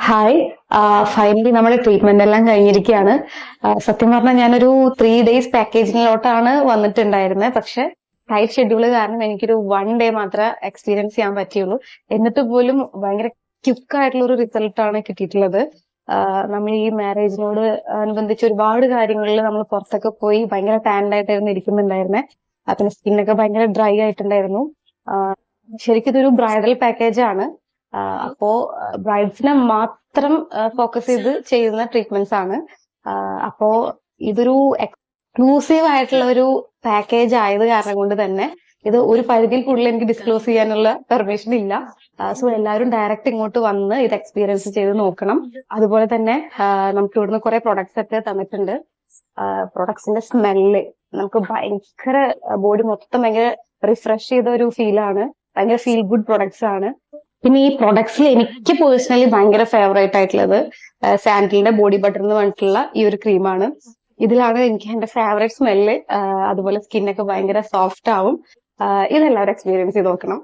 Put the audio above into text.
Hi. Finally നമ്മുടെ treatment എല്ലാം കഴിഞ്ഞിരിക്കുകയാണ്. സത്യം പറഞ്ഞാൽ ഞാനൊരു 3 days പാക്കേജിലോട്ടാണ് വന്നിട്ടുണ്ടായിരുന്നത്. പക്ഷെ ടൈറ്റ് ഷെഡ്യൂള് കാരണം എനിക്കൊരു 1 day മാത്രമേ എക്സ്പീരിയൻസ് ചെയ്യാൻ പറ്റിയുള്ളൂ. എന്നിട്ട് പോലും ഭയങ്കര ക്വിക്ക് ആയിട്ടുള്ള ഒരു റിസൾട്ടാണ് കിട്ടിയിട്ടുള്ളത്. നമ്മൾ ഈ മാരേജിനോട് അനുബന്ധിച്ച് ഒരുപാട് കാര്യങ്ങളിൽ നമ്മൾ പുറത്തൊക്കെ പോയി ഭയങ്കര ടാൻഡ് ആയിട്ടായിരുന്നു ഇരിക്കുന്നുണ്ടായിരുന്നെ. പിന്നെ സ്കിന്നൊക്കെ ഭയങ്കര ഡ്രൈ ആയിട്ടുണ്ടായിരുന്നു. ശരിക്കും ഇതൊരു ബ്രൈഡൽ പാക്കേജ് ആണ്. അപ്പോ ബ്രൈഡ്സിനെ മാത്രം ഫോക്കസ് ചെയ്ത് ചെയ്യുന്ന ട്രീറ്റ്മെന്റ്സ് ആണ്. അപ്പോ ഇതൊരു എക്സ്ക്ലൂസീവ് ആയിട്ടുള്ള ഒരു പാക്കേജ് ആയത് കാരണം കൊണ്ട് തന്നെ ഇത് ഒരു പരിധിയിൽ കൂടുതൽ എനിക്ക് ഡിസ്ക്ലോസ് ചെയ്യാനുള്ള പെർമിഷൻ ഇല്ല. സോ എല്ലാവരും ഡയറക്റ്റ് ഇങ്ങോട്ട് വന്ന് ഇത് എക്സ്പീരിയൻസ് ചെയ്ത് നോക്കണം. അതുപോലെ തന്നെ നമുക്ക് ഇവിടുന്ന് കുറെ പ്രൊഡക്ട്സ് ഒക്കെ തന്നിട്ടുണ്ട്. പ്രൊഡക്ട്സിന്റെ സ്മെല്ല് നമുക്ക് ഭയങ്കര ബോഡി മൊത്തം ഭയങ്കര റിഫ്രഷ് ചെയ്ത ഒരു ഫീലാണ്. ഭയങ്കര ഫീൽ ഗുഡ് പ്രൊഡക്ട്സ് ആണ്. പിന്നെ ഈ പ്രൊഡക്ട്സിൽ എനിക്ക് പേഴ്സണലി ഭയങ്കര ഫേവറേറ്റ് ആയിട്ടുള്ളത് സാൻഡലിന്റെ ബോഡി ബട്ടർ എന്ന് പറഞ്ഞിട്ടുള്ള ഈ ഒരു ക്രീമാണ്. ഇതിലാണ് എനിക്ക് എന്റെ ഫേവറേറ്റ് സ്മെല്ല്. അതുപോലെ സ്കിന്നൊക്കെ ഭയങ്കര സോഫ്റ്റ് ആവും. ഇതെല്ലാവരും എക്സ്പീരിയൻസ് ചെയ്ത് നോക്കണം.